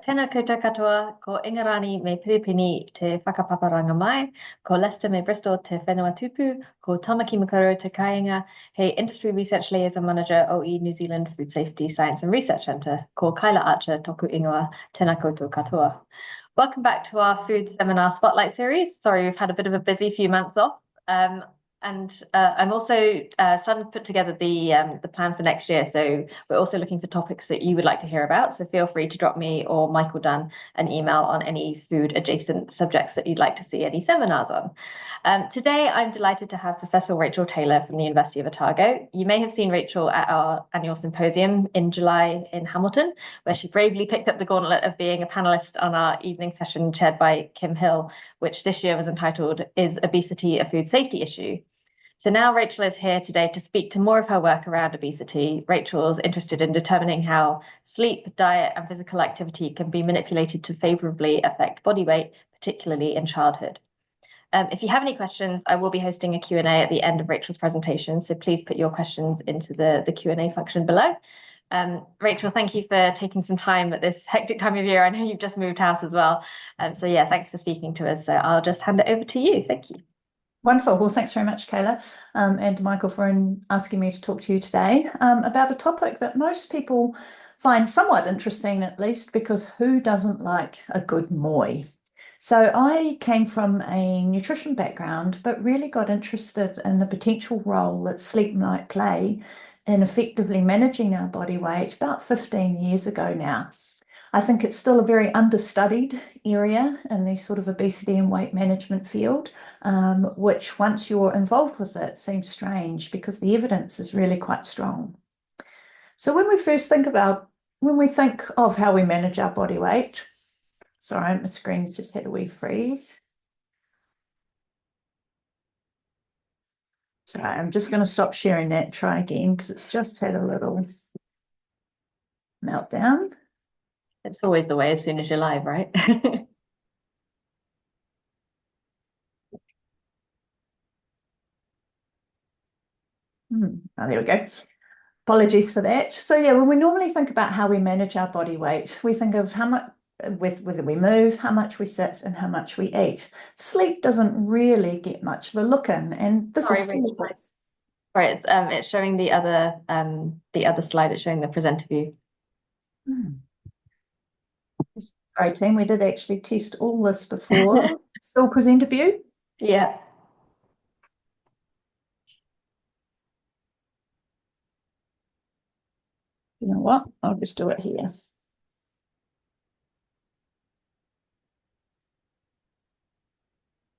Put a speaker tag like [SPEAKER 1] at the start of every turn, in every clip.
[SPEAKER 1] Tēnā koutou katoa, ko Ingarani me Piripini te whakapaparanga mai, ko Lester me Bristol te whenua tupu, ko Tamaki Makaurau te kāinga, he Industry Research Liaison Manager OE New Zealand Food Safety Science and Research Centre, ko Kyla Archer toku ingoa, tēnā koutou katoa. Welcome back to our food seminar spotlight series. Sorry, we've had a bit of a busy few months off. I'm also starting to put together the plan for next year. So we're also looking for topics that you would like to hear about. So feel free to drop me or Michael Dunn an email on any food adjacent subjects that you'd like to see any seminars on. Today, I'm delighted to have Professor Rachel Taylor from the University of Otago. You may have seen Rachel at our annual symposium in July in Hamilton, where she bravely picked up the gauntlet of being a panelist on our evening session chaired by Kim Hill, which this year was entitled, "Is Obesity a Food Safety Issue?" So now Rachel is here today to speak to more of her work around obesity. Rachel's interested in determining how sleep, diet, and physical activity can be manipulated to favorably affect body weight, particularly in childhood. If you have any questions, I will be hosting a Q&A at the end of Rachel's presentation, so please put your questions into the Q&A function below. Rachel, thank you for taking some time at this hectic time of year. I know you've just moved house as well. So yeah, thanks for speaking to us. So I'll just hand it over to you. Thank you.
[SPEAKER 2] Wonderful. Well, thanks very much, Kayla, and Michael for asking me to talk to you today about a topic that most people find somewhat interesting, at least, because who doesn't like a good moi? So I came from a nutrition background, but really got interested in the potential role that sleep might play in effectively managing our body weight about 15 years ago now. I think it's still a very understudied area in the sort of obesity and weight management field, which once you're involved with it seems strange because the evidence is really quite strong. So when we think of how we manage our body weight, sorry, my screen's just had a wee freeze. Sorry, I'm just going to stop sharing that, try again, because it's just had a little meltdown.
[SPEAKER 1] It's always the way as soon as you're live, right?
[SPEAKER 2] Oh, there we go. Apologies for that. So yeah, when we normally think about how we manage our body weight, we think of how much, whether we move, how much we sit, and how much we eat. Sleep doesn't really get much of a look in, and this is still
[SPEAKER 1] right. It's showing the other slide. It's showing the presenter view.
[SPEAKER 2] Sorry, team, we did actually test all this before. Still presenter view?
[SPEAKER 1] Yeah.
[SPEAKER 2] You know what? I'll just do it here.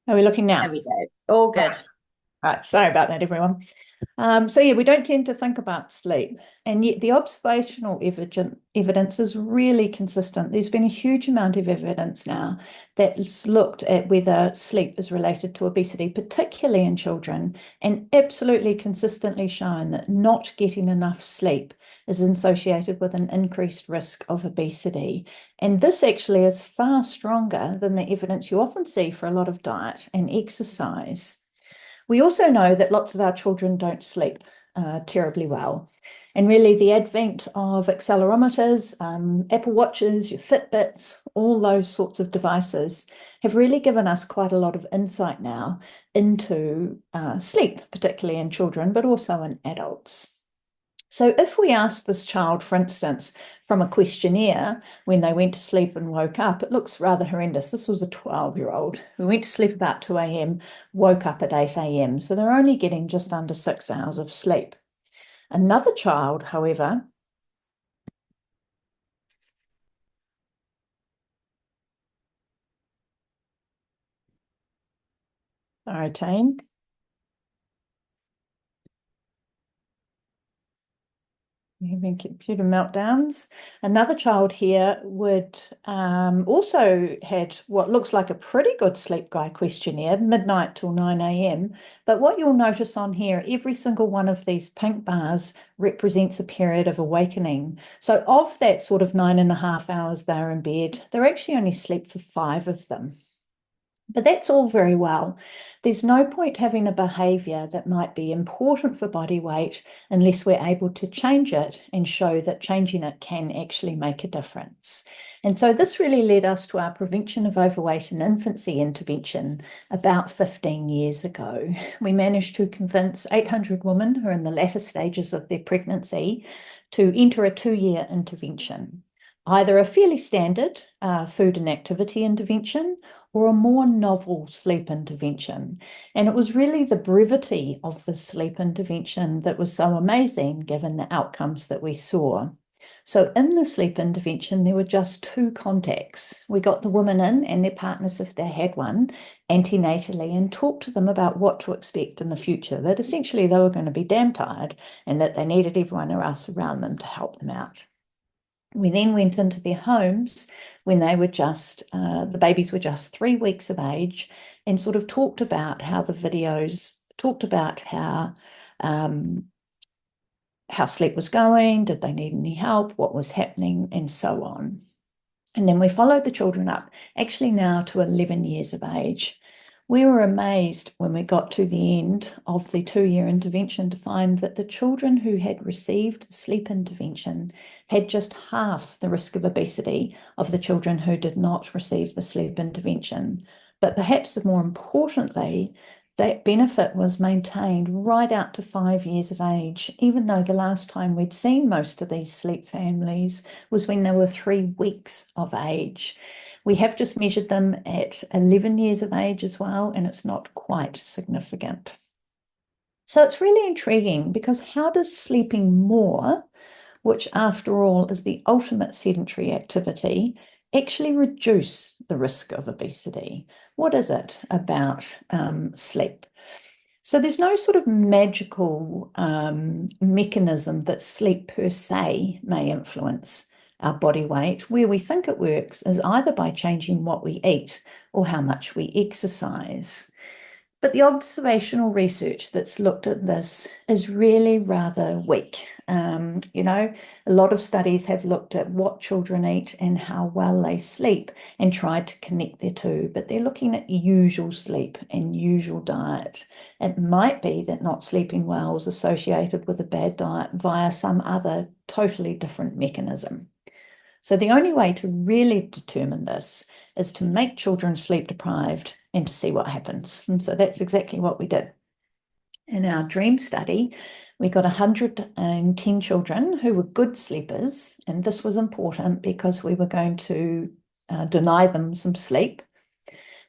[SPEAKER 2] How are we looking now?
[SPEAKER 1] There we go. All good.
[SPEAKER 2] Right, sorry about that, everyone. So yeah, we don't tend to think about sleep, and yet the observational evidence is really consistent. There's been a huge amount of evidence now that's looked at whether sleep is related to obesity, particularly in children, and absolutely consistently shown that not getting enough sleep is associated with an increased risk of obesity. And this actually is far stronger than the evidence you often see for a lot of diet and exercise. We also know that lots of our children don't sleep terribly well. And really the advent of accelerometers, Apple Watches, your Fitbits, all those sorts of devices have really given us quite a lot of insight now into sleep, particularly in children, but also in adults. So if we ask this child, for instance, from a questionnaire when they went to sleep and woke up, it looks rather horrendous. This was a 12-year-old who went to sleep about 2 a.m., woke up at 8 a.m. So they're only getting just under 6 hours of sleep. Another child, however, sorry, team. Having computer meltdowns. Another child here would also had what looks like a pretty good sleep guide questionnaire, midnight till 9 a.m. But what you'll notice on here, every single one of these pink bars represents a period of awakening. So of that sort of 9.5 hours they're in bed, they're actually only sleep for 5 of them. But that's all very well. There's no point having a behaviour that might be important for body weight unless we're able to change it and show that changing it can actually make a difference. And so this really led us to our prevention of overweight in infancy intervention about 15 years ago. We managed to convince 800 women who are in the latter stages of their pregnancy to enter a 2-year intervention, either a fairly standard food and activity intervention or a more novel sleep intervention. And it was really the brevity of the sleep intervention that was so amazing given the outcomes that we saw. So in the sleep intervention, there were just 2 contacts. We got the women in and their partners, if they had one, antenatally, and talked to them about what to expect in the future, that essentially they were going to be damn tired and that they needed everyone else around them to help them out. We then went into their homes when they were just, the babies were just 3 weeks of age, and sort of talked about how the videos talked about how sleep was going, did they need any help, what was happening, and so on. And then we followed the children up, actually now to 11 years of age. We were amazed when we got to the end of the 2-year intervention to find that the children who had received sleep intervention had just half the risk of obesity of the children who did not receive the sleep intervention. But perhaps more importantly, that benefit was maintained right out to 5 years of age, even though the last time we'd seen most of these sleep families was when they were 3 weeks of age. We have just measured them at 11 years of age as well, and it's not quite significant. So it's really intriguing because how does sleeping more, which after all is the ultimate sedentary activity, actually reduce the risk of obesity? What is it about sleep? So there's no sort of magical mechanism that sleep per se may influence our body weight. Where we think it works is either by changing what we eat or how much we exercise. But the observational research that's looked at this is really rather weak. A lot of studies have looked at what children eat and how well they sleep and tried to connect the two, but they're looking at usual sleep and usual diet. It might be that not sleeping well is associated with a bad diet via some other totally different mechanism. So the only way to really determine this is to make children sleep deprived and to see what happens. And so that's exactly what we did. In our dream study, we got 110 children who were good sleepers, and this was important because we were going to deny them some sleep.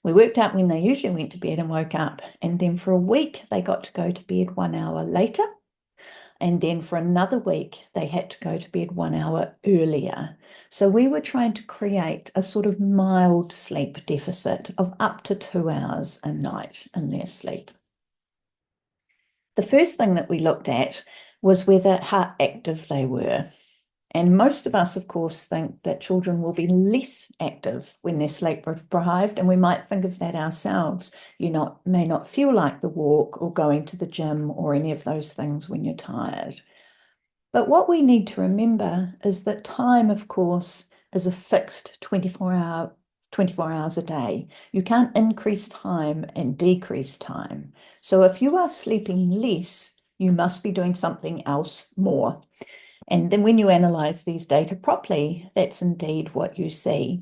[SPEAKER 2] We worked out when they usually went to bed and woke up, and then for a week they got to go to bed 1 hour later, and then for another week they had to go to bed 1 hour earlier. So we were trying to create a sort of mild sleep deficit of up to 2 hours a night in their sleep. The first thing that we looked at was how active they were. And most of us, of course, think that children will be less active when they're sleep deprived, and we might think of that ourselves. You may not feel like the walk or going to the gym or any of those things when you're tired. But what we need to remember is that time, of course, is a fixed 24 hours a day. You can't increase time and decrease time. So if you are sleeping less, you must be doing something else more. And then when you analyze these data properly, that's indeed what you see.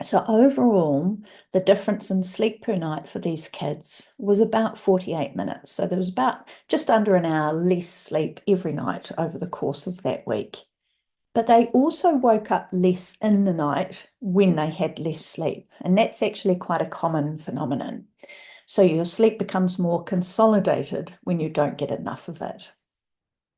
[SPEAKER 2] So overall, the difference in sleep per night for these kids was about 48 minutes. So there was about just under an hour less sleep every night over the course of that week. But they also woke up less in the night when they had less sleep. And that's actually quite a common phenomenon. So your sleep becomes more consolidated when you don't get enough of it.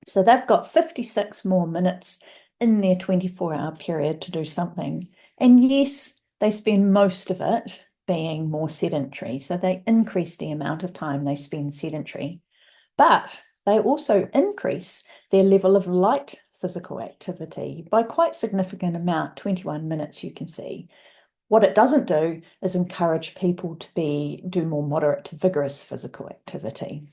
[SPEAKER 2] So they've got 56 more minutes in their 24-hour period to do something. And yes, they spend most of it being more sedentary. So they increase the amount of time they spend sedentary. But they also increase their level of light physical activity by quite significant amount, 21 minutes you can see. What it doesn't do is encourage people to do more moderate to vigorous physical activity.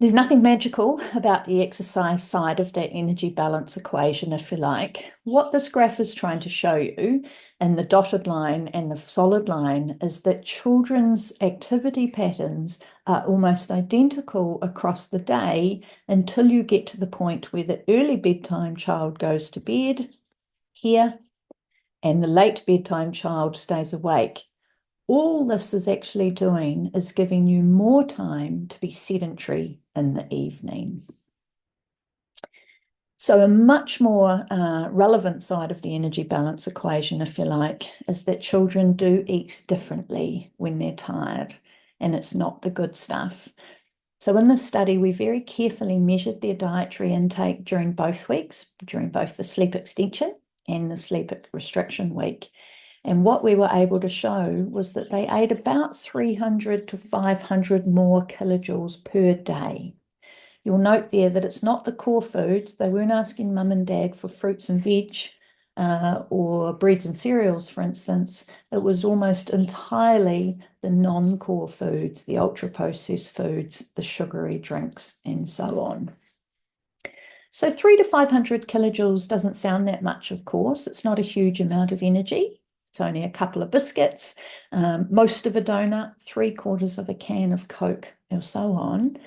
[SPEAKER 2] There's nothing magical about the exercise side of that energy balance equation, if you like. What this graph is trying to show you in the dotted line and the solid line is that children's activity patterns are almost identical across the day until you get to the point where the early bedtime child goes to bed here and the late bedtime child stays awake. All this is actually doing is giving you more time to be sedentary in the evening. So a much more relevant side of the energy balance equation, if you like, is that children do eat differently when they're tired, and it's not the good stuff. So in this study, we very carefully measured their dietary intake during both weeks, during both the sleep extension and the sleep restriction week. And what we were able to show was that they ate about 300 to 500 more kilojoules per day. You'll note there that it's not the core foods. They weren't asking mum and dad for fruits and veg or breads and cereals, for instance. It was almost entirely the non-core foods, the ultra-processed foods, the sugary drinks, and so on. So 300 to 500 kilojoules doesn't sound that much, of course. It's not a huge amount of energy. It's only a couple of biscuits, most of a donut, 3/4 of a can of Coke, or so on.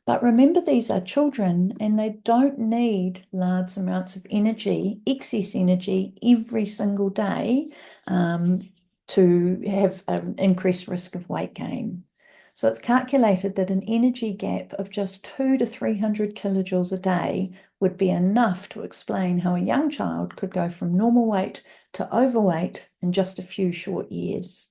[SPEAKER 2] But remember, these are children and they don't need large amounts of energy, excess energy, every single day to have an increased risk of weight gain. So it's calculated that an energy gap of just 200 to 300 kilojoules a day would be enough to explain how a young child could go from normal weight to overweight in just a few short years.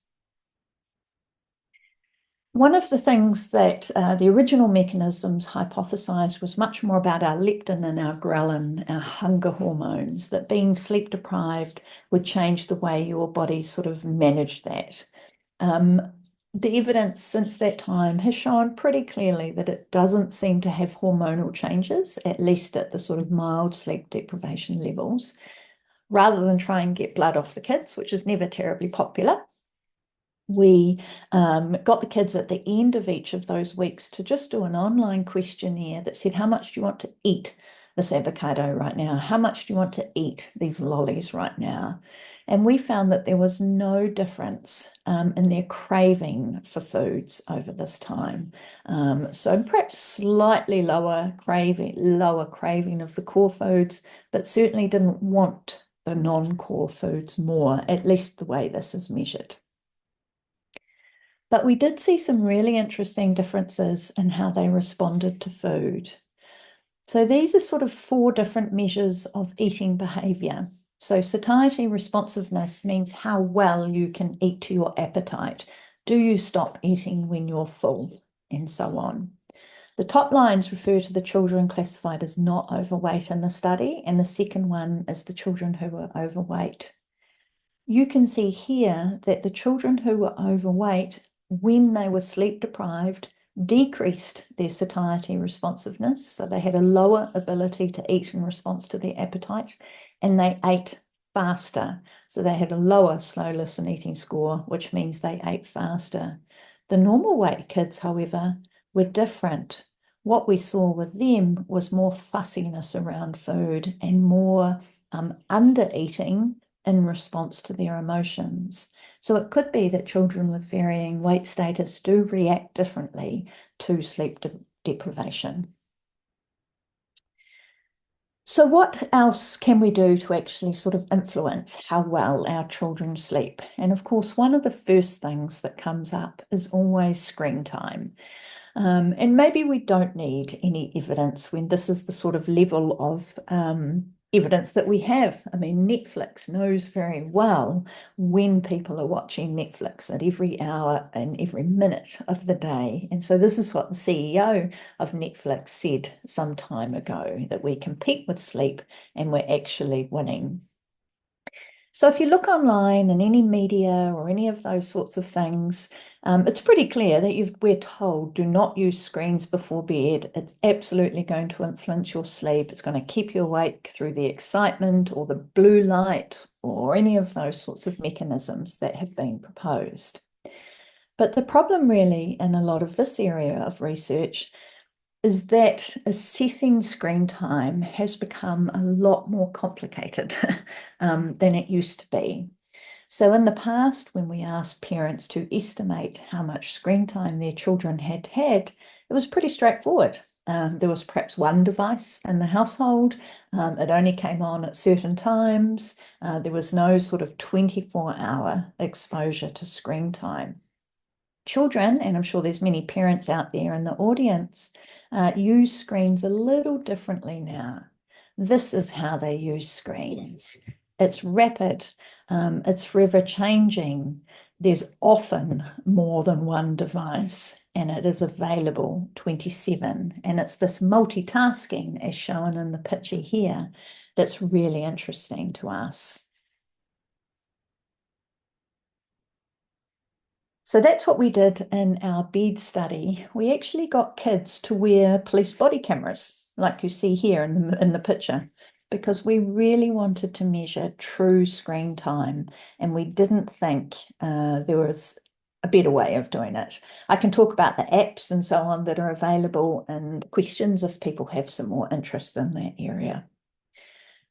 [SPEAKER 2] One of the things that the original mechanisms hypothesized was much more about our leptin and our ghrelin, our hunger hormones, that being sleep deprived would change the way your body sort of managed that. The evidence since that time has shown pretty clearly that it doesn't seem to have hormonal changes, at least at the sort of mild sleep deprivation levels. Rather than try and get blood off the kids, which is never terribly popular, we got the kids at the end of each of those weeks to just do an online questionnaire that said, how much do you want to eat this avocado right now? How much do you want to eat these lollies right now? And we found that there was no difference in their craving for foods over this time. So perhaps slightly lower craving of the core foods, but certainly didn't want the non-core foods more, at least the way this is measured. But we did see some really interesting differences in how they responded to food. So these are sort of 4 different measures of eating behavior. So satiety responsiveness means how well you can eat to your appetite. Do you stop eating when you're full? And so on. The top lines refer to the children classified as not overweight in the study, and the second one is the children who were overweight. You can see here that the children who were overweight, when they were sleep deprived, decreased their satiety responsiveness. So they had a lower ability to eat in response to their appetite, and they ate faster. So they had a lower slow listen eating score, which means they ate faster. The normal weight kids, however, were different. What we saw with them was more fussiness around food and more under eating in response to their emotions. So it could be that children with varying weight status do react differently to sleep deprivation. So what else can we do to actually sort of influence how well our children sleep? And of course, one of the first things that comes up is always screen time. And maybe we don't need any evidence when this is the sort of level of evidence that we have. I mean, Netflix knows very well when people are watching Netflix at every hour and every minute of the day. And so this is what the CEO of Netflix said some time ago, that we compete with sleep and we're actually winning. So if you look online in any media or any of those sorts of things, it's pretty clear that we're told do not use screens before bed. It's absolutely going to influence your sleep. It's going to keep you awake through the excitement or the blue light or any of those sorts of mechanisms that have been proposed. But the problem really in a lot of this area of research is that assessing screen time has become a lot more complicated than it used to be. So in the past, when we asked parents to estimate how much screen time their children had had, it was pretty straightforward. There was perhaps one device in the household. It only came on at certain times. There was no sort of 24-hour exposure to screen time. Children, and I'm sure there's many parents out there in the audience, use screens a little differently now. This is how they use screens. It's rapid, it's forever changing. There's often more than one device, and it is available 27. And it's this multitasking, as shown in the picture here, that's really interesting to us. So that's what we did in our bed study. We actually got kids to wear police body cameras, like you see here in the picture, because we really wanted to measure true screen time, and we didn't think there was a better way of doing it. I can talk about the apps and so on that are available and questions if people have some more interest in that area.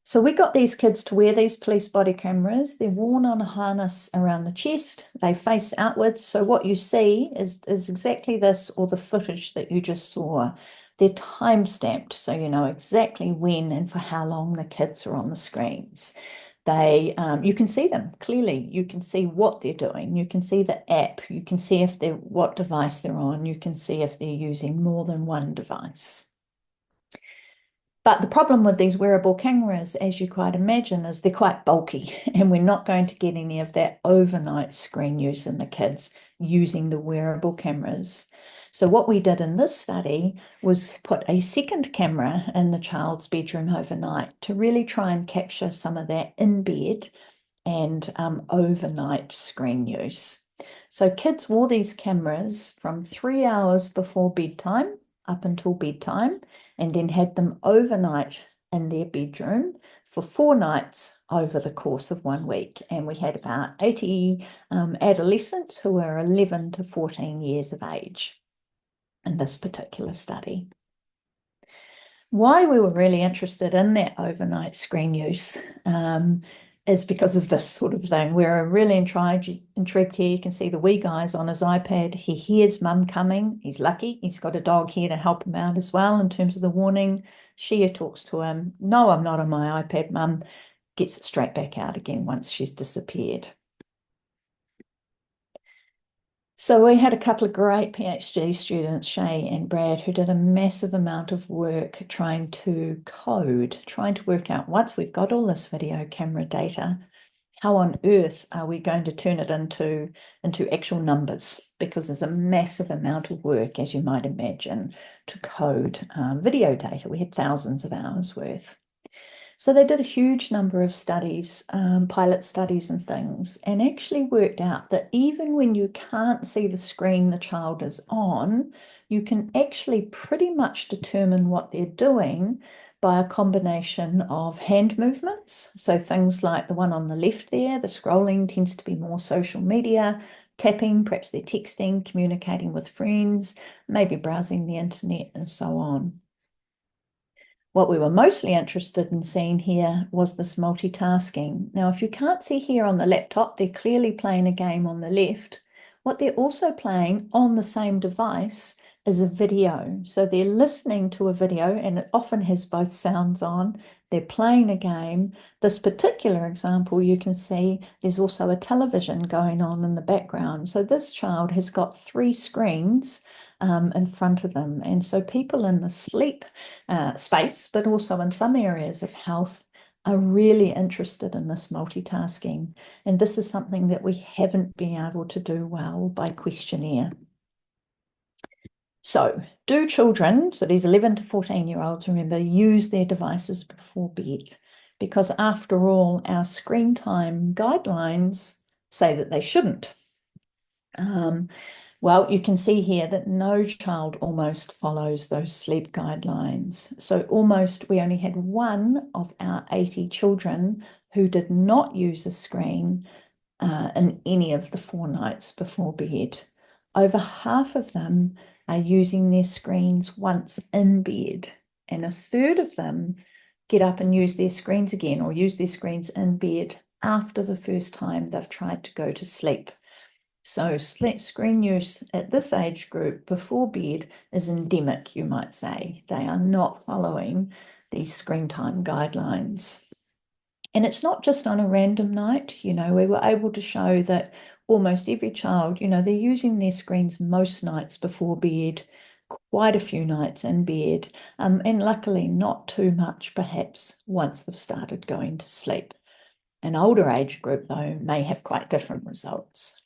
[SPEAKER 2] So we got these kids to wear these police body cameras. They're worn on a harness around the chest. They face outwards. So what you see is exactly this, or the footage that you just saw. They're time-stamped, so you know exactly when and for how long the kids are on the screens. You can see them clearly. You can see what they're doing. You can see the app. You can see what device they're on. You can see if they're using more than one device. But the problem with these wearable cameras, as you quite imagine, is they're quite bulky, and we're not going to get any of that overnight screen use in the kids using the wearable cameras. So what we did in this study was put a second camera in the child's bedroom overnight to really try and capture some of that in bed and overnight screen use. So kids wore these cameras from 3 hours before bedtime up until bedtime, and then had them overnight in their bedroom for 4 nights over the course of 1 week. And we had about 80 adolescents who were 11 to 14 years of age in this particular study. Why we were really interested in that overnight screen use is because of this sort of thing. We're really intrigued here. You can see the wee guy's on his iPad. He hears mum coming. He's lucky. He's got a dog here to help him out as well in terms of the warning. Shia talks to him. No, I'm not on my iPad, mum. Gets it straight back out again once she's disappeared. So we had a couple of great PhD students, Shay and Brad, who did a massive amount of work trying to work out, once we've got all this video camera data, how on earth are we going to turn it into actual numbers? Because there's a massive amount of work, as you might imagine, to code video data. We had thousands of hours worth. So they did a huge number of studies, pilot studies and things, and actually worked out that even when you can't see the screen the child is on, you can actually pretty much determine what they're doing by a combination of hand movements. So things like the one on the left there, the scrolling tends to be more social media, tapping, perhaps they're texting, communicating with friends, maybe browsing the internet and so on. What we were mostly interested in seeing here was this multitasking. Now, if you can't see here on the laptop, they're clearly playing a game on the left. What they're also playing on the same device is a video. So they're listening to a video, and it often has both sounds on. They're playing a game. This particular example, you can see there's also a television going on in the background. So this child has got 3 screens in front of them. And so people in the sleep space, but also in some areas of health, are really interested in this multitasking. And this is something that we haven't been able to do well by questionnaire. So do children, so these 11 to 14-year-olds, remember, use their devices before bed? Because after all, our screen time guidelines say that they shouldn't. Well, you can see here that no child almost follows those sleep guidelines. So almost we only had 1 of our 80 children who did not use a screen in any of the 4 nights before bed. Over half of them are using their screens once in bed, and a third of them get up and use their screens again, or use their screens in bed after the first time they've tried to go to sleep. So screen use at this age group before bed is endemic, you might say. They are not following these screen time guidelines. And it's not just on a random night. We were able to show that almost every child, they're using their screens most nights before bed, quite a few nights in bed, and luckily not too much perhaps once they've started going to sleep. An older age group, though, may have quite different results.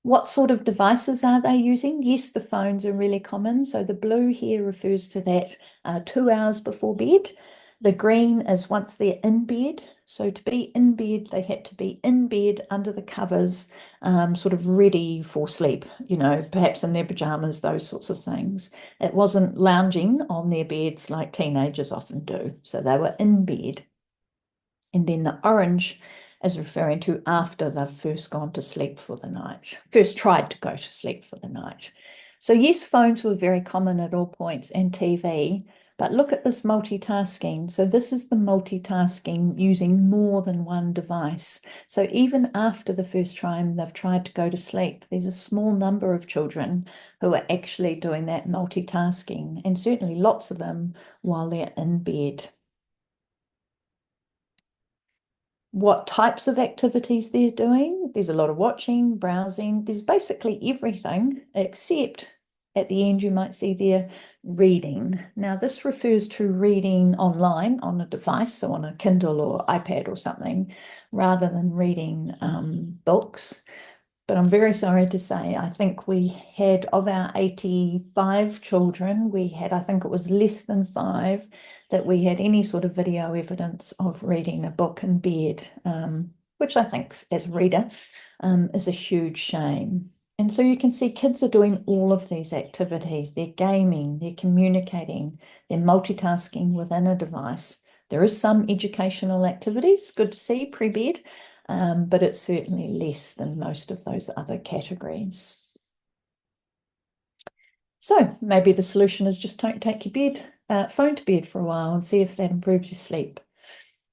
[SPEAKER 2] What sort of devices are they using? Yes, the phones are really common. So the blue here refers to that 2 hours before bed. The green is once they're in bed. So to be in bed, they had to be in bed under the covers, sort of ready for sleep, perhaps in their pajamas, those sorts of things. It wasn't lounging on their beds like teenagers often do. So they were in bed. And then the orange is referring to after they've first gone to sleep for the night, first tried to go to sleep for the night. So yes, phones were very common at all points, and TV, but look at this multitasking. So this is the multitasking using more than one device. So even after the first time they've tried to go to sleep, there's a small number of children who are actually doing that multitasking, and certainly lots of them while they're in bed. What types of activities they're doing. There's a lot of watching, browsing. There's basically everything except at the end you might see there reading. Now this refers to reading online on a device, so on a Kindle or iPad or something, rather than reading books. But I'm very sorry to say, I think we had, of our 85 children, we had, I think it was less than 5 that we had any sort of video evidence of reading a book in bed, which I think, as a reader, is a huge shame. And so you can see kids are doing all of these activities. They're gaming, they're communicating, they're multitasking within a device. There is some educational activities, good to see, pre-bed, but it's certainly less than most of those other categories. So maybe the solution is just don't take your phone to bed for a while and see if that improves your sleep.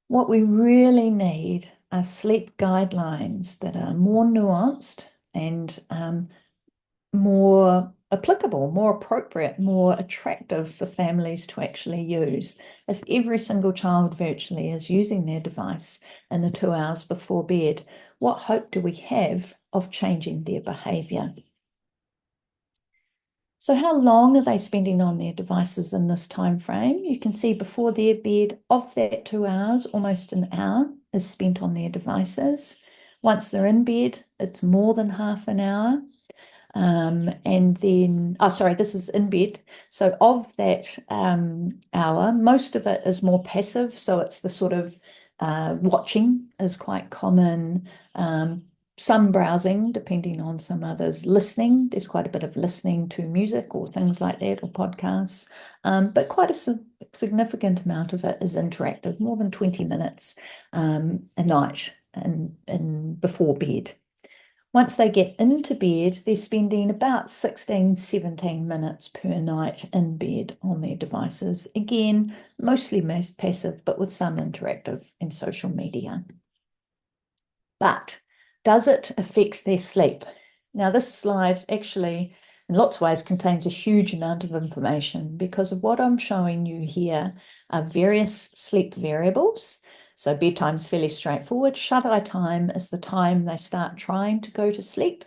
[SPEAKER 2] What we really need are sleep guidelines that are more nuanced and more applicable, more appropriate, more attractive for families to actually use. If every single child virtually is using their device in the 2 hours before bed, what hope do we have of changing their behaviour? So how long are they spending on their devices in this time frame? You can see before their bed, of that 2 hours, almost an hour is spent on their devices. Once they're in bed, it's more than half an hour. And then, sorry, this is in bed. So of that hour, most of it is more passive. So it's the sort of watching is quite common. Some browsing, depending on some others. Listening, there's quite a bit of listening to music or things like that, or podcasts. But quite a significant amount of it is interactive, more than 20 minutes a night and before bed. Once they get into bed, they're spending about 16, 17 minutes per night in bed on their devices. Again, mostly most passive, but with some interactive and social media. But does it affect their sleep? Now, this slide actually, in lots of ways, contains a huge amount of information because of what I'm showing you here are various sleep variables. So bedtime's fairly straightforward. Shut-eye time is the time they start trying to go to sleep.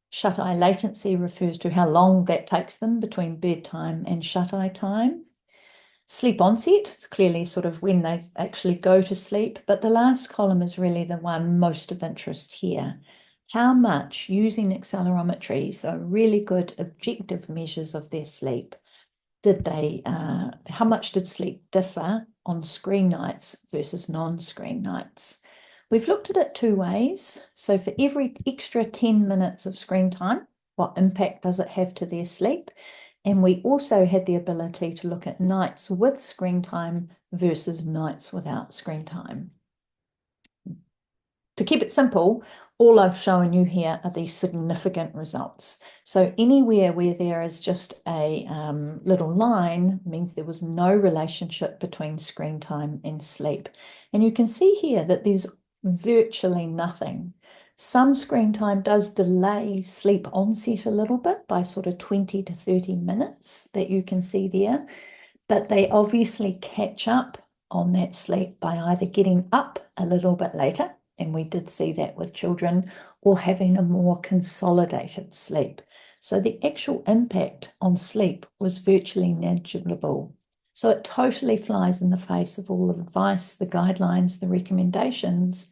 [SPEAKER 2] Shut-eye latency refers to how long that takes them between bedtime and shut-eye time. Sleep onset is clearly sort of when they actually go to sleep, but the last column is really the one most of interest here. How much using accelerometry, so really good objective measures of their sleep, how much did sleep differ on screen nights versus non-screen nights? We've looked at it 2 ways. So for every extra 10 minutes of screen time, what impact does it have to their sleep? And we also had the ability to look at nights with screen time versus nights without screen time. to keep it simple, all I've shown you here are these significant results. So anywhere where there is just a little line means there was no relationship between screen time and sleep. And you can see here that there's virtually nothing. Some screen time does delay sleep onset a little bit by sort of 20 to 30 minutes that you can see there, but they obviously catch up on that sleep by either getting up a little bit later, and we did see that with children, or having a more consolidated sleep. So the actual impact on sleep was virtually negligible. So it totally flies in the face of all the advice, the guidelines, the recommendations.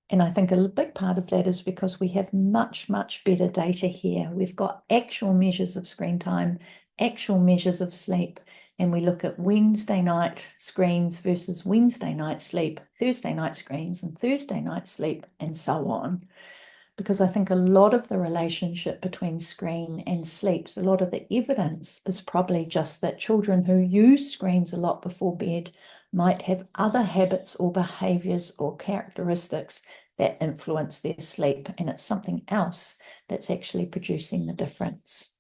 [SPEAKER 2] And I think a big part of that is because we have much, much better data here. We've got actual measures of screen time, actual measures of sleep, and we look at Wednesday night screens versus Wednesday night sleep, Thursday night screens and Thursday night sleep, and so on. Because I think a lot of the relationship between screen and sleeps, a lot of the evidence is probably just that children who use screens a lot before bed might have other habits or behaviors or characteristics that influence their sleep, and it's something else that's actually producing the difference.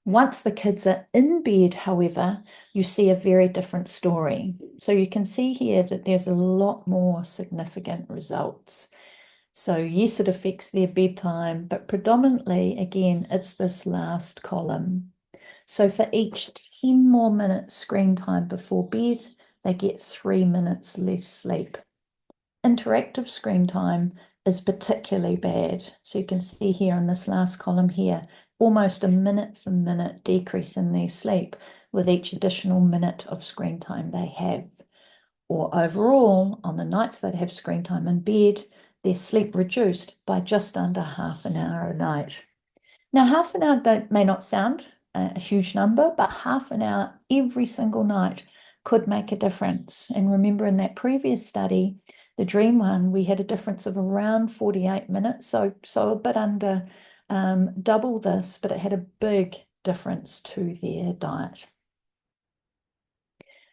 [SPEAKER 2] Once the kids are in bed, however, you see a very different story. So you can see here that there's a lot more significant results. So yes, it affects their bedtime, but predominantly, again, it's this last column. So for each 10 more minutes screen time before bed, they get 3 minutes less sleep. Interactive screen time is particularly bad. So you can see here in this last column here, almost a minute for minute decrease in their sleep with each additional minute of screen time they have. Or overall, on the nights they have screen time in bed, their sleep reduced by just under half an hour a night. Now, half an hour may not sound a huge number, but half an hour every single night could make a difference. And remember, in that previous study, the dream one, we had a difference of around 48 minutes, so a bit under double this, but it had a big difference to their diet.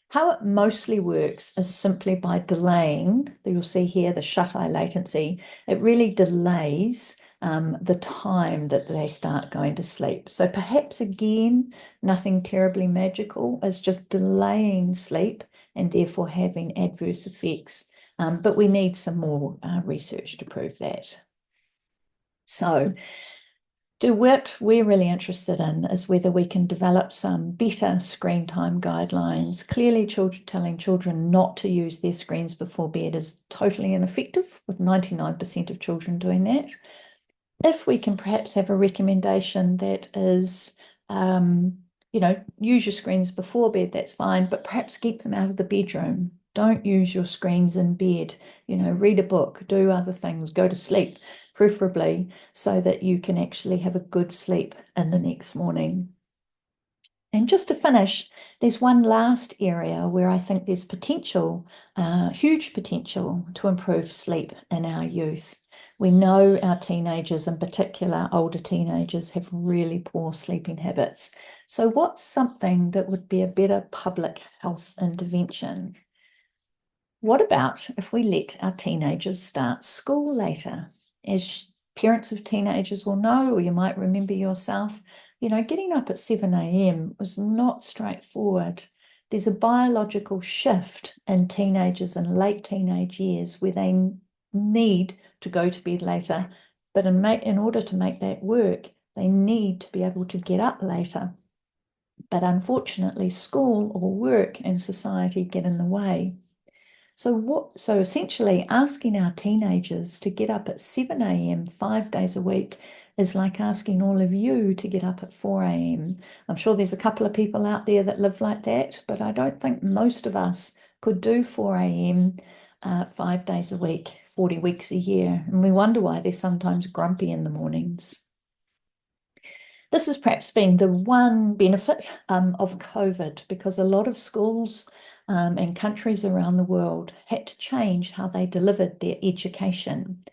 [SPEAKER 2] How it mostly works is simply by delaying, you'll see here the shut-eye latency, it really delays the time that they start going to sleep. So perhaps again, nothing terribly magical, it's just delaying sleep and therefore having adverse effects. But we need some more research to prove that. So what we're really interested in is whether we can develop some better screen time guidelines. Clearly, telling children not to use their screens before bed is totally ineffective, with 99% of children doing that. If we can perhaps have a recommendation that is, use your screens before bed, that's fine, but perhaps keep them out of the bedroom. Don't use your screens in bed. Read a book, do other things, go to sleep, preferably, so that you can actually have a good sleep in the next morning. And just to finish, there's one last area where I think there's potential, huge potential to improve sleep in our youth. We know our teenagers, in particular older teenagers, have really poor sleeping habits. So what's something that would be a better public health intervention? What about if we let our teenagers start school later? As parents of teenagers will know, or you might remember yourself, getting up at 7 a.m. was not straightforward. There's a biological shift in teenagers in late teenage years where they need to go to bed later, but in order to make that work, they need to be able to get up later. But unfortunately, school or work and society get in the way. So essentially asking our teenagers to get up at 7 a.m. 5 days a week is like asking all of you to get up at 4 a.m. I'm sure there's a couple of people out there that live like that, but I don't think most of us could do 4 a.m. 5 days a week, 40 weeks a year. And we wonder why they're sometimes grumpy in the mornings. This has perhaps been the one benefit of COVID, because a lot of schools and countries around the world had to change how they delivered their education.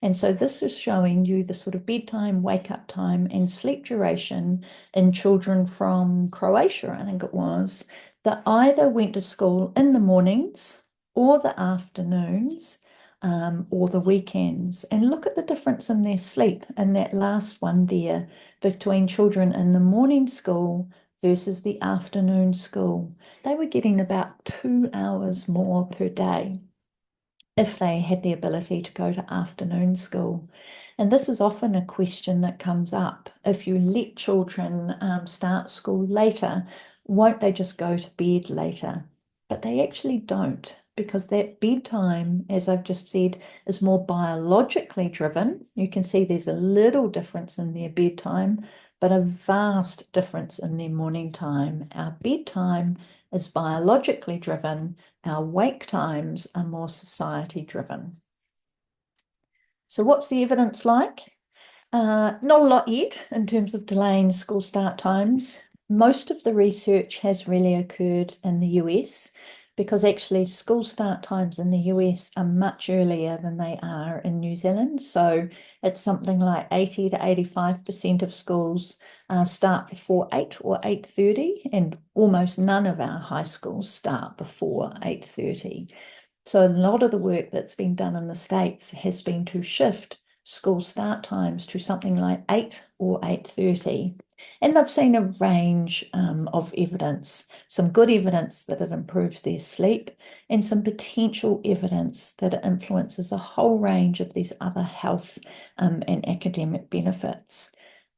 [SPEAKER 2] And so this is showing you the sort of bedtime, wake-up time, and sleep duration in children from Croatia, I think it was, that either went to school in the mornings or the afternoons, or the weekends, and look at the difference in their sleep in that last one there between children in the morning school versus the afternoon school. They were getting about 2 hours more per day if they had the ability to go to afternoon school. And this is often a question that comes up. If you let children start school later, won't they just go to bed later? But they actually don't, because that bedtime, as I've just said, is more biologically driven. You can see there's a little difference in their bedtime, but a vast difference in their morning time. Our bedtime is biologically driven. Our wake times are more society driven. So what's the evidence like? Not a lot yet in terms of delaying school start times. Most of the research has really occurred in the US, because actually school start times in the US are much earlier than they are in New Zealand. So it's something like 80 to 85% of schools start before 8 or 8:30, and almost none of our high schools start before 8:30. So a lot of the work that's been done in the States has been to shift school start times to something like 8 or 8:30. And they've seen a range of evidence, some good evidence that it improves their sleep, and some potential evidence that it influences a whole range of these other health and academic benefits.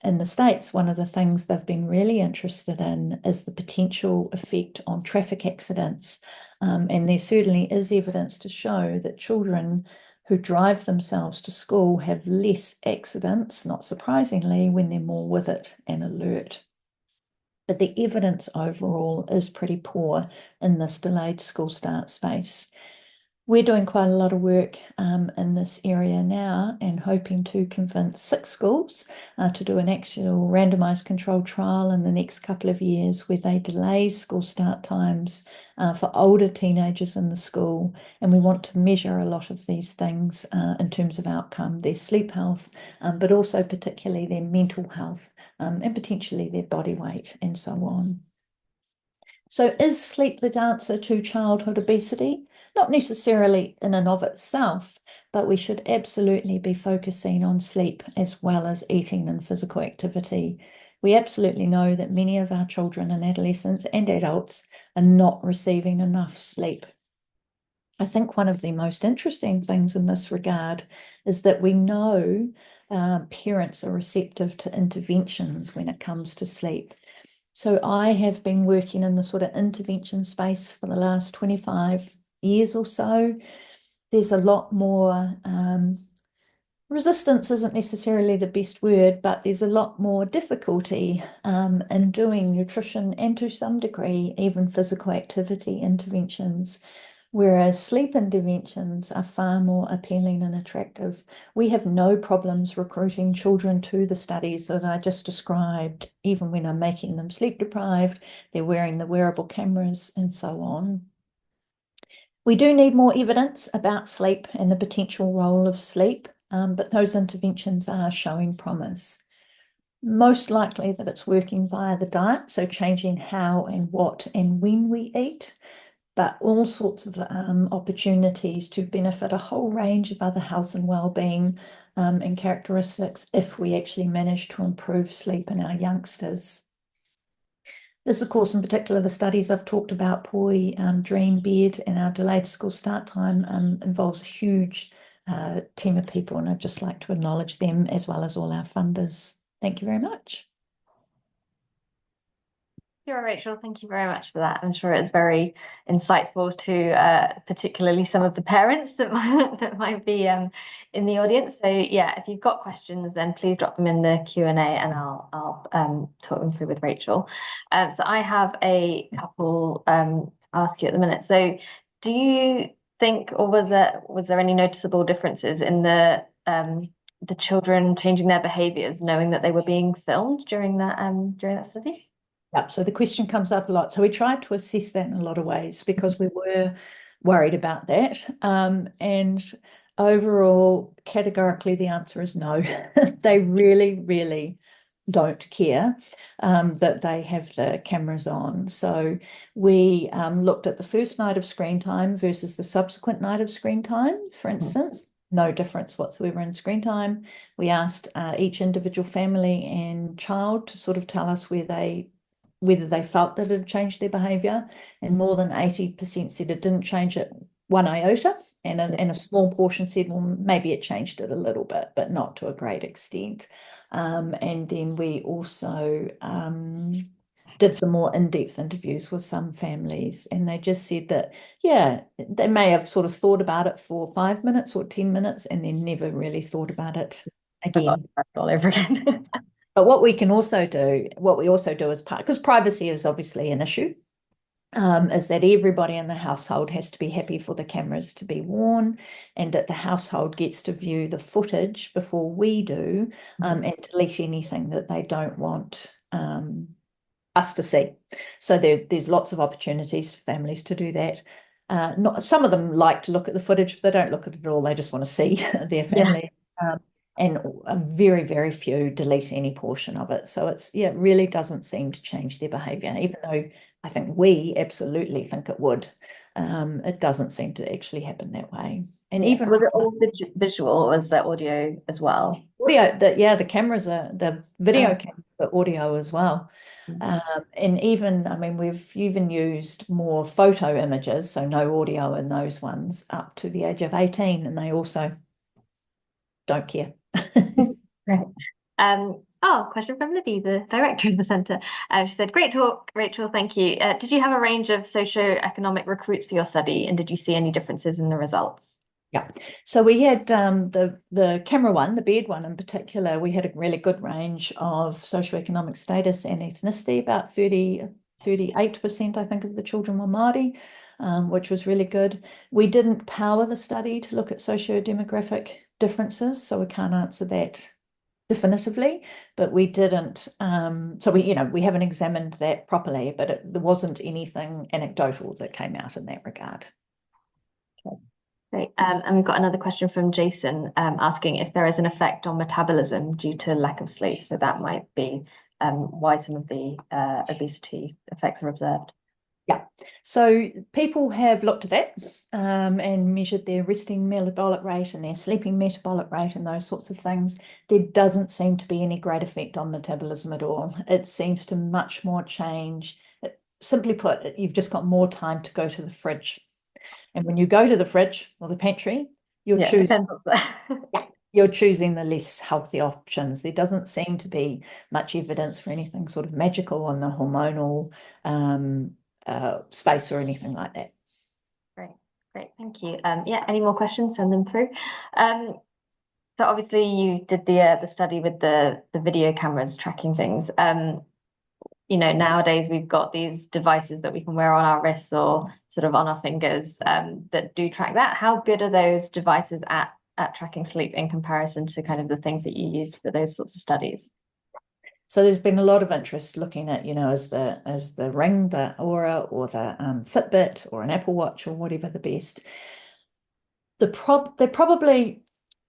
[SPEAKER 2] In the States, one of the things they've been really interested in is the potential effect on traffic accidents. And there certainly is evidence to show that children who drive themselves to school have less accidents, not surprisingly, when they're more with it and alert. But the evidence overall is pretty poor in this delayed school start space. We're doing quite a lot of work in this area now, and hoping to convince 6 schools to do an actual randomized controlled trial in the next couple of years, where they delay school start times for older teenagers in the school. And we want to measure a lot of these things in terms of outcome, their sleep health, but also particularly their mental health, and potentially their body weight and so on. So is sleep the answer to childhood obesity? Not necessarily in and of itself, but we should absolutely be focusing on sleep as well as eating and physical activity. We absolutely know that many of our children and adolescents and adults are not receiving enough sleep. I think one of the most interesting things in this regard is that we know parents are receptive to interventions when it comes to sleep. So I have been working in the sort of intervention space for the last 25 years or so. There's a lot more resistance isn't necessarily the best word, but there's a lot more difficulty in doing nutrition, and to some degree even physical activity interventions, whereas sleep interventions are far more appealing and attractive. We have no problems recruiting children to the studies that I just described, even when I'm making them sleep deprived, they're wearing the wearable cameras and so on. We do need more evidence about sleep and the potential role of sleep, but those interventions are showing promise. Most likely that it's working via the diet, so changing how and what and when we eat, but all sorts of opportunities to benefit a whole range of other health and well-being and characteristics if we actually manage to improve sleep in our youngsters. This, of course, in particular, the studies I've talked about, POI, DREAM, BED, and our delayed school start time involves a huge team of people, and I'd just like to acknowledge them as well as all our funders. Thank you very much.
[SPEAKER 1] Sure, Rachel, thank you very much for that. I'm sure it's very insightful to particularly some of the parents that might be in the audience. So yeah, if you've got questions, then please drop them in the Q&A, and I'll talk them through with Rachel. So I have a couple to ask you at the minute. So do you think, or was there any noticeable differences in the children changing their behaviors, knowing that they were being filmed during that study?
[SPEAKER 2] Yep, so the question comes up a lot. So we tried to assess that in a lot of ways, because we were worried about that. And overall, categorically, the answer is no. They really, really don't care that they have the cameras on. So we looked at the first night of screen time versus the subsequent night of screen time, for instance. No difference whatsoever in screen time. We asked each individual family and child to sort of tell us whether they felt that it had changed their behaviour, and more than 80% said it didn't change it one iota, and a small portion said, well, maybe it changed it a little bit, but not to a great extent. And then we also did some more in-depth interviews with some families, and they just said that, yeah, they may have sort of thought about it for 5 minutes or 10 minutes and then never really thought about it again.
[SPEAKER 1] All over again.
[SPEAKER 2] But what we also do as part, because privacy is obviously an issue, is that everybody in the household has to be happy for the cameras to be worn, and that the household gets to view the footage before we do, and delete anything that they don't want us to see. So there's lots of opportunities for families to do that. Some of them like to look at the footage, but they don't look at it at all. They just want to see their family. And very, very few delete any portion of it. So it really doesn't seem to change their behaviour, even though I think we absolutely think it would. It doesn't seem to actually happen that way. And even
[SPEAKER 1] was it all visual, or was there audio as well?
[SPEAKER 2] Audio, the cameras the video cameras are audio as well. And even, I mean, we've even used more photo images, so no audio in those ones, up to the age of 18, and they also don't care.
[SPEAKER 1] Right. Question from Libby, the director of the centre. She said, "Great talk, Rachel, thank you. Did you have a range of socio-economic recruits for your study, and did you see any differences in the results?"
[SPEAKER 2] Yeah, so we had the camera one, the bed one in particular, we had a really good range of socioeconomic status and ethnicity. About 38%, I think, of the children were Māori, which was really good. We didn't power the study to look at socio-demographic differences, so we can't answer that definitively, but we didn't, so we haven't examined that properly, but there wasn't anything anecdotal that came out in that regard.
[SPEAKER 1] Okay. Great. And we've got another question from Jason asking if there is an effect on metabolism due to lack of sleep. So that might be why some of the obesity effects are observed.
[SPEAKER 2] Yeah, so people have looked at that and measured their resting metabolic rate and their sleeping metabolic rate and those sorts of things. There doesn't seem to be any great effect on metabolism at all. It seems to much more change. Simply put, you've just got more time to go to the fridge. And when you go to the fridge or the pantry, you're choosing the less healthy options. There doesn't seem to be much evidence for anything sort of magical on the hormonal space or anything like that.
[SPEAKER 1] Great, thank you. Any more questions? Send them through. So obviously you did the study with the video cameras tracking things. Nowadays we've got these devices that we can wear on our wrists or sort of on our fingers that do track that. How good are those devices at tracking sleep in comparison to kind of the things that you used for those sorts of studies?
[SPEAKER 2] So there's been a lot of interest looking at, as the Ring, the Aura, or the Fitbit, or an Apple Watch, or whatever the best. They're probably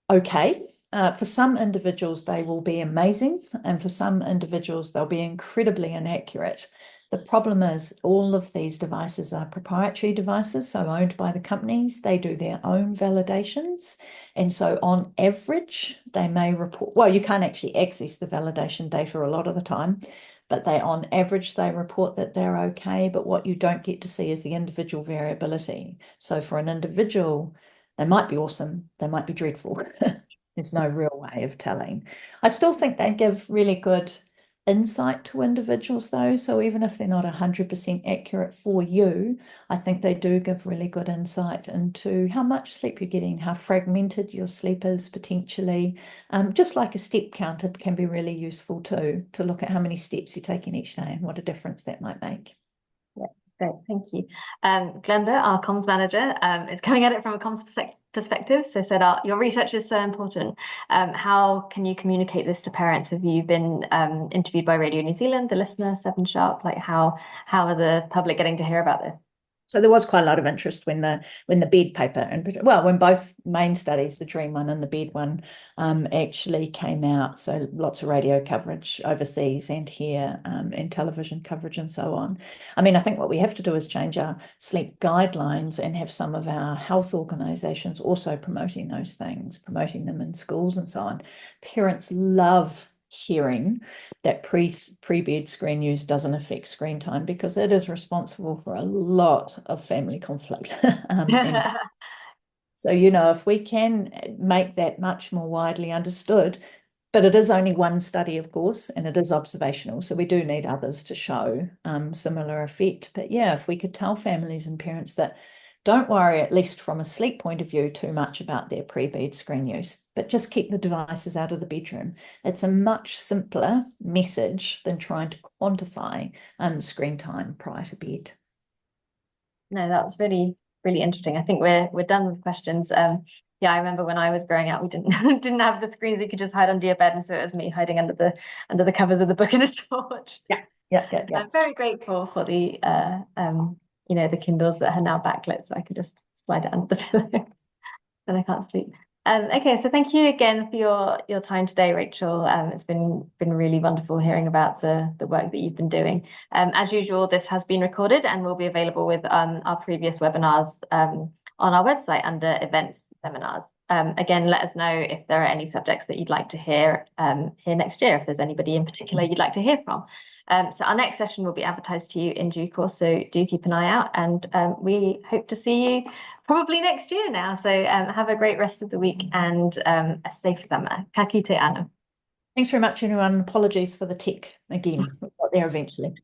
[SPEAKER 2] okay. For some individuals, they will be amazing, and for some individuals, they'll be incredibly inaccurate. The problem is all of these devices are proprietary devices, so owned by the companies. They do their own validations. And so on average, they may report, well, you can't actually access the validation data a lot of the time, but on average, they report that they're okay. But what you don't get to see is the individual variability. So for an individual, they might be awesome, they might be dreadful. There's no real way of telling. I still think they give really good insight to individuals though. So even if they're not 100% accurate for you, I think they do give really good insight into how much sleep you're getting, how fragmented your sleep is potentially. Just like a step counter can be really useful too, to look at how many steps you're taking each day and what a difference that might make.
[SPEAKER 1] Yeah, great, thank you. Glenda, our comms manager, is coming at it from a comms perspective. So said, your research is so important. How can you communicate this to parents? Have you been interviewed by Radio New Zealand, The Listener, 7 Sharp? Like how are the public getting to hear about this?
[SPEAKER 2] So there was quite a lot of interest when the bed paper and well, when both main studies, the dream one and the bed one, actually came out. So lots of radio coverage overseas and here, and television coverage and so on. I mean, I think what we have to do is change our sleep guidelines and have some of our health organisations also promoting those things, promoting them in schools and so on. Parents love hearing that pre-bed screen use doesn't affect screen time because it is responsible for a lot of family conflict. And so, if we can make that much more widely understood, but it is only one study, of course, and it is observational. So we do need others to show similar effect. But yeah, if we could tell families and parents that don't worry, at least from a sleep point of view, too much about their pre-bed screen use, but just keep the devices out of the bedroom. It's a much simpler message than trying to quantify screen time prior to bed.
[SPEAKER 1] No, that was really, really interesting. I think we're done with questions. Yeah, I remember when I was growing up, we didn't didn't have the screens you could just hide under your bed, and so it was me hiding under the covers of the book and a torch.
[SPEAKER 2] Yeah.
[SPEAKER 1] I'm very grateful for the the Kindles that are now backlit, so I could just slide it under the pillow and I can't sleep. Okay, so thank you again for your time today, Rachel. It's been really wonderful hearing about the work that you've been doing. As usual, this has been recorded and will be available with our previous webinars on our website under events seminars. Again, let us know if there are any subjects that you'd like to hear next year, if there's anybody in particular you'd like to hear from. So our next session will be advertised to you in due course, so do keep an eye out, and we hope to see you probably next year now. So have a great rest of the week and a safe summer. Ka kite anō.
[SPEAKER 2] Thanks very much, everyone. Apologies for the tech again. We'll get there eventually.